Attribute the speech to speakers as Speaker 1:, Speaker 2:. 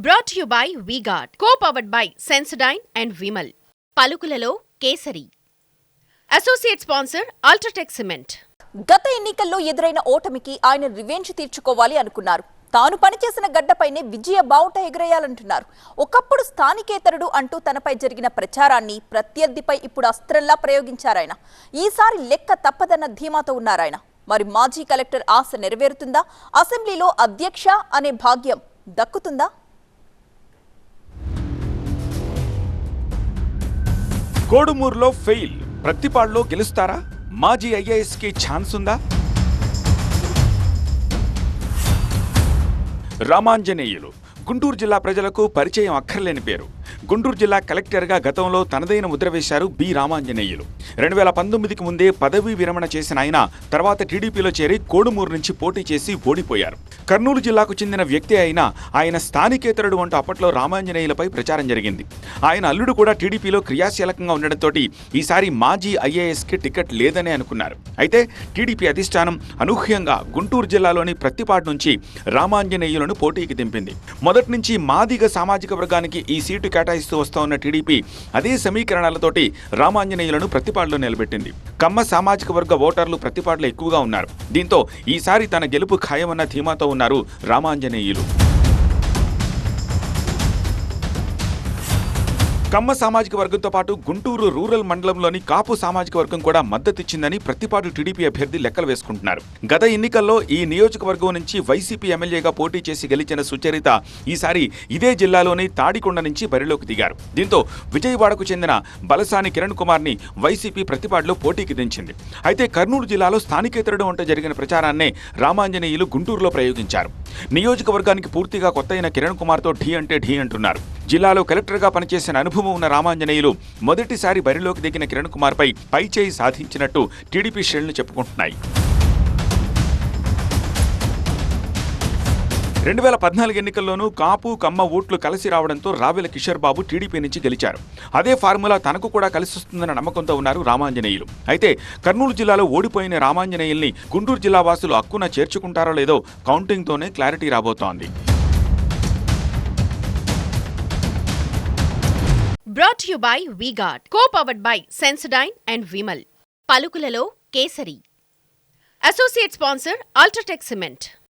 Speaker 1: Brought to you by V-Guard, co-powered by Sensodyne and Vimal. పలుకులలో Kesari. Associate sponsor UltraTech cement.
Speaker 2: గత ఎన్నికల్లో ఎదురైన ఓటమికి ఆయన రివెంజ్ తీర్చుకోవాలి అనుకున్నారు. తాను పనిచేసిన గడ్డపైనే విజయ బావుట ఎగురేయాలంటున్నారు. ఒకప్పుడు స్థానికేతరుడు అంటూ తనపై జరిగిన ప్రచారాన్ని ప్రత్యర్థిపై ఇప్పుడు అస్త్రంలా ప్రయోగించారాయన. ఈసారి లెక్క తప్పదన్న ధీమాతో ఉన్నారాయన. మరి మాజీ కలెక్టర్ ఆశ నెరవేరుతుందా? అసెంబ్లీలో అధ్యక్ష అనే భాగ్యం దక్కుతుందా?
Speaker 3: కోడుమూరులో ఫెయిల్, ప్రత్తిపాడులో గెలుస్తారా? మాజీ ఐఏఎస్ కి ఛాన్స్ ఉందా? రామాంజనేయులు గుంటూరు జిల్లా ప్రజలకు పరిచయం అక్కర్లేని పేరు. గుంటూరు జిల్లా కలెక్టర్గా గతంలో తనదైన ముద్ర వేశారు బి రామాంజనేయులు. 2019కి ముందే పదవీ విరమణ చేసిన ఆయన తర్వాత టీడీపీలో చేరి కోడుమూరు నుంచి పోటీ చేసి ఓడిపోయారు. కర్నూలు జిల్లాకు చెందిన వ్యక్తి అయినా ఆయన స్థానికేతరుడు అంటూ అప్పట్లో రామాంజనేయులపై ప్రచారం జరిగింది. ఆయన అల్లుడు కూడా టీడీపీలో క్రియాశీలకంగా ఉండడంతో ఈసారి మాజీ ఐఏఎస్కి టికెట్ లేదనే అనుకున్నారు. అయితే టీడీపీ అధిష్టానం అనూహ్యంగా గుంటూరు జిల్లాలోని ప్రత్తిపాడు నుంచి రామాంజనేయులను పోటీకి దింపింది. మొదటి నుంచి మాదిగ సామాజిక వర్గానికి ఈ సీటు కేటాయిస్తూ వస్తోన్న టీడీపీ అదే సమీకరణాలతోటి రామాంజనేయులను ప్రత్తిపాడులో నిలబెట్టింది. కమ్మ సామాజిక వర్గ ఓటర్లు ప్రత్తిపాడులో ఎక్కువగా ఉన్నారు. దీంతో ఈసారి తన గెలుపు ఖాయమన్న ధీమాతో ఉన్నారు రామాంజనేయులు. కమ్మ సామాజిక వర్గంతో పాటు గుంటూరు రూరల్ మండలంలోని కాపు సామాజిక వర్గం కూడా మద్దతిచ్చిందని ప్రత్తిపాడు టీడీపీ అభ్యర్థి లెక్కలు వేసుకుంటున్నారు. గత ఎన్నికల్లో ఈ నియోజకవర్గం నుంచి వైసీపీ ఎమ్మెల్యేగా పోటీ చేసి గెలిచిన సుచరిత ఈసారి ఇదే జిల్లాలోని తాడికొండ నుంచి బరిలోకి దిగారు. దీంతో విజయవాడకు చెందిన బలసాని కిరణ్ కుమార్ని వైసీపీ ప్రత్తిపాడులో పోటీకి దించింది. అయితే కర్నూలు జిల్లాలో స్థానికేతరుడు అంటూ జరిగిన ప్రచారాన్నే రామాంజనేయులు గుంటూరులో ప్రయోగించారు. నియోజకవర్గానికి పూర్తిగా కొత్త అయిన కిరణ్ కుమార్తో ఢీ అంటే ఢీ అంటున్నారు. జిల్లాలో కలెక్టర్గా పనిచేసిన అనుభవం ఉన్న రామాంజనేయులు మొదటిసారి బరిలోకి దిగిన కిరణ్ కుమార్పై పైచేయి సాధించినట్టు టీడీపీ శ్రేణులు చెప్పుకుంటున్నాయి. 2014 ఎన్నికల్లోనూ కాపు కమ్మ ఓట్లు కలిసి రావడంతో రావెల కిషోర్ బాబు టీడీపీ నుంచి గెలిచారు. అదే ఫార్ములా తనకు కూడా కలిసొస్తుందన్న నమ్మకంతో ఉన్నారు రామాంజనేయులు. అయితే కర్నూలు జిల్లాలో ఓడిపోయిన రామాంజనేయుల్ని గుంటూరు జిల్లా వాసులు హక్కున చేర్చుకుంటారో లేదో కౌంటింగ్తోనే క్లారిటీ రాబోతోంది.
Speaker 1: Brought to you by V-Guard, co-powered by Sensodyne and Vimal. పలుకులలో Kesari. Associate sponsor UltraTech cement.